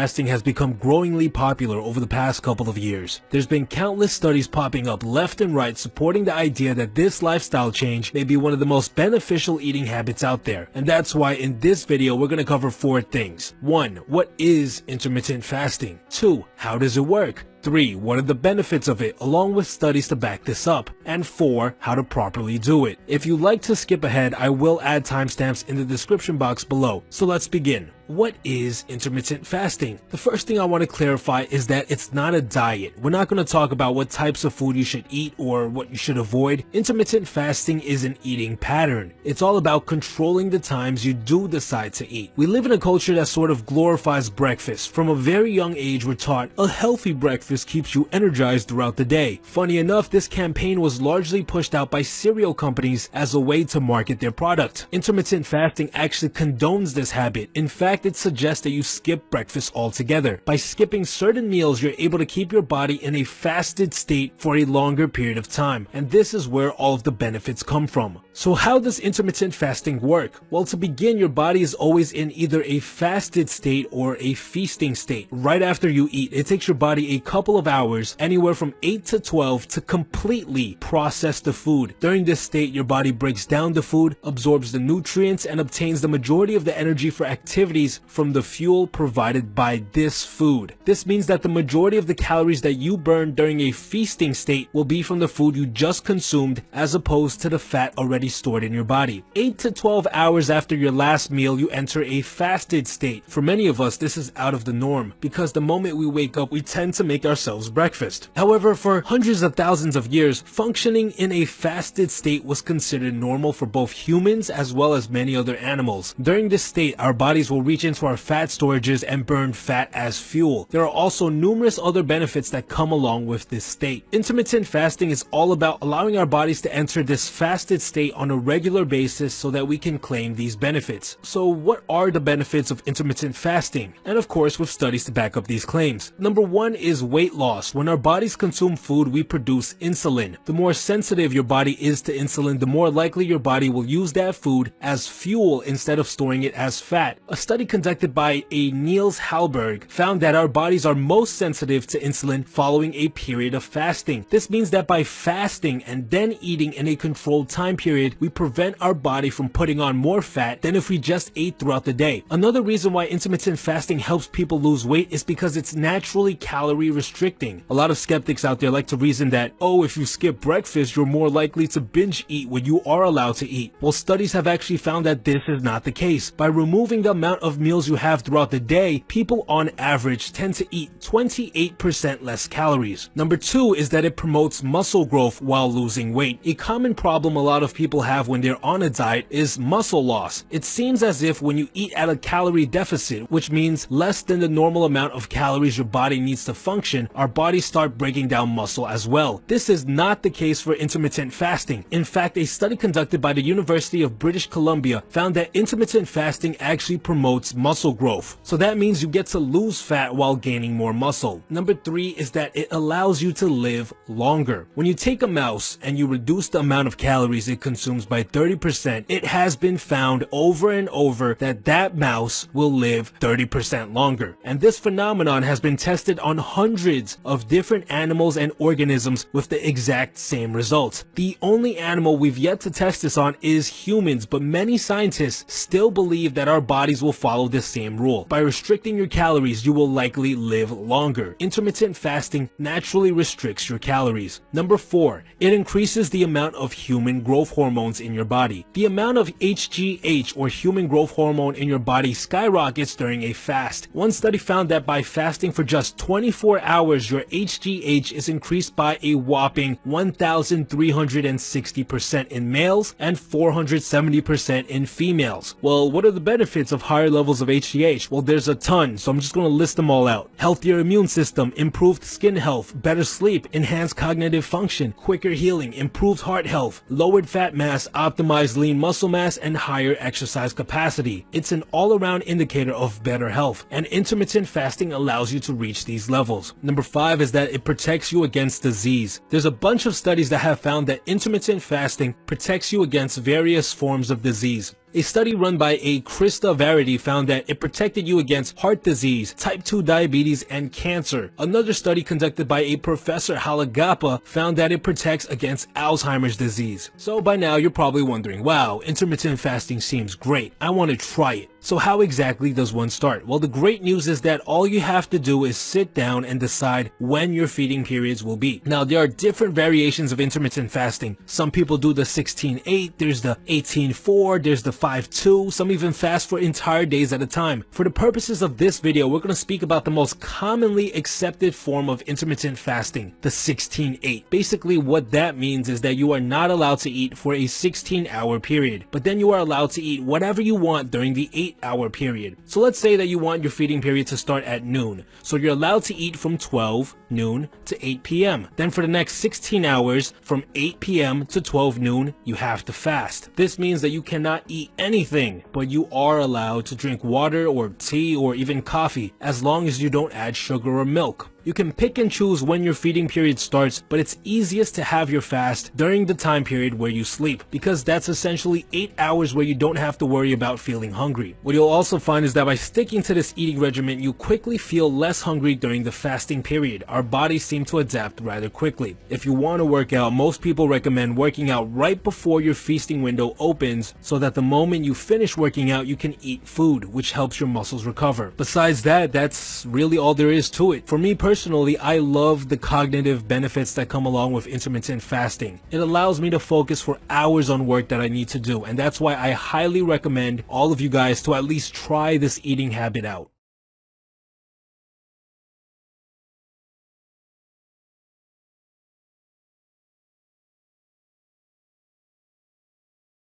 Fasting has become growingly popular over the past couple of years. There's been countless studies popping up left and right supporting the idea that this lifestyle change may be one of the most beneficial eating habits out there. And that's why in this video we're going to cover 4 things. 1. What is intermittent fasting? 2. How does it work? 3. What are the benefits of it, along with studies to back this up? And 4. How to properly do it. If you'd like to skip ahead, I will add timestamps in the description box below. So let's begin. What is intermittent fasting? The first thing I want to clarify is that it's not a diet. We're not going to talk about what types of food you should eat or what you should avoid. Intermittent fasting is an eating pattern. It's all about controlling the times you do decide to eat. We live in a culture that sort of glorifies breakfast. From a very young age, we're taught a healthy breakfast keeps you energized throughout the day. Funny enough, this campaign was largely pushed out by cereal companies as a way to market their product. Intermittent fasting actually condones this habit. In fact, it suggests that you skip breakfast altogether. By skipping certain meals, you're able to keep your body in a fasted state for a longer period of time, and this is where all of the benefits come from. So how does intermittent fasting work? Well, to begin, your body is always in either a fasted state or a feasting state. Right after you eat, it takes your body a couple of hours, anywhere from 8 to 12, to completely process the food. During this state, your body breaks down the food, absorbs the nutrients, and obtains the majority of the energy for activities from the fuel provided by this food. This means that the majority of the calories that you burn during a feasting state will be from the food you just consumed, as opposed to the fat already stored in your body. 8 to 12 hours after your last meal, you enter a fasted state. For many of us, this is out of the norm, because the moment we wake up, we tend to make ourselves breakfast. However, for hundreds of thousands of years, functioning in a fasted state was considered normal for both humans as well as many other animals. During this state, our bodies will reach into our fat storages and burn fat as fuel. There are also numerous other benefits that come along with this state. Intermittent fasting is all about allowing our bodies to enter this fasted state on a regular basis so that we can claim these benefits. So what are the benefits of intermittent fasting? And of course, with studies to back up these claims. Number 1 is weight loss. When our bodies consume food, we produce insulin. The more sensitive your body is to insulin, the more likely your body will use that food as fuel instead of storing it as fat. A study conducted by a Niels Halberg found that our bodies are most sensitive to insulin following a period of fasting. This means that by fasting and then eating in a controlled time period, we prevent our body from putting on more fat than if we just ate throughout the day. Another reason why intermittent fasting helps people lose weight is because it's naturally calorie restricting. A lot of skeptics out there like to reason that, oh, if you skip breakfast, you're more likely to binge eat when you are allowed to eat. Well, studies have actually found that this is not the case. By removing the amount of meals you have throughout the day, people on average tend to eat 28% less calories. Number 2 is that it promotes muscle growth while losing weight. A common problem a lot of people have when they're on a diet is muscle loss. It seems as if when you eat at a calorie deficit, which means less than the normal amount of calories your body needs to function, our bodies start breaking down muscle as well. This is not the case for intermittent fasting. In fact, a study conducted by the University of British Columbia found that intermittent fasting actually promotes muscle growth. So that means you get to lose fat while gaining more muscle. Number 3 is that it allows you to live longer. When you take a mouse and you reduce the amount of calories it consumes by 30%, it has been found over and over that that mouse will live 30% longer. And this phenomenon has been tested on hundreds of different animals and organisms with the exact same results. The only animal we've yet to test this on is humans, but many scientists still believe that our bodies will follow this same rule. By restricting your calories, you will likely live longer. Intermittent fasting naturally restricts your calories. Number 4, it increases the amount of human growth hormones in your body. The amount of HGH, or human growth hormone, in your body skyrockets during a fast. One study found that by fasting for just 24 hours, your HGH is increased by a whopping 1,360% in males and 470% in females. Well, what are the benefits of higher levels of HGH? Well, there's a ton, so I'm just going to list them all out. Healthier immune system, improved skin health, better sleep, enhanced cognitive function, quicker healing, improved heart health, lowered fat mass, optimized lean muscle mass, and higher exercise capacity. It's an all-around indicator of better health, and intermittent fasting allows you to reach these levels. Number 5 is that it protects you against disease. There's a bunch of studies that have found that intermittent fasting protects you against various forms of disease. A study run by a Krista Verity found that it protected you against heart disease, type 2 diabetes, and cancer. Another study conducted by a Professor Halagapa found that it protects against Alzheimer's disease. So by now you're probably wondering, wow, intermittent fasting seems great. I want to try it. So how exactly does one start? Well, the great news is that all you have to do is sit down and decide when your feeding periods will be. Now, there are different variations of intermittent fasting. Some people do the 16-8, there's the 18-4, there's the 5-2, some even fast for entire days at a time. For the purposes of this video, we're going to speak about the most commonly accepted form of intermittent fasting, the 16-8. Basically, what that means is that you are not allowed to eat for a 16-hour period, but then you are allowed to eat whatever you want during the 8-hour period. So let's say that you want your feeding period to start at noon. So you're allowed to eat from 12 noon to 8 p.m. Then for the next 16 hours, from 8 p.m. to 12 noon, you have to fast. This means that you cannot eat anything, but you are allowed to drink water or tea or even coffee, as long as you don't add sugar or milk. You can pick and choose when your feeding period starts, but it's easiest to have your fast during the time period where you sleep, because that's essentially 8 hours where you don't have to worry about feeling hungry. What you'll also find is that by sticking to this eating regimen, you quickly feel less hungry during the fasting period. Our bodies seem to adapt rather quickly. If you want to work out, most people recommend working out right before your feasting window opens, so that the moment you finish working out, you can eat food, which helps your muscles recover. Besides that, that's really all there is to it. For me personally, I love the cognitive benefits that come along with intermittent fasting. It allows me to focus for hours on work that I need to do, and that's why I highly recommend all of you guys to at least try this eating habit out.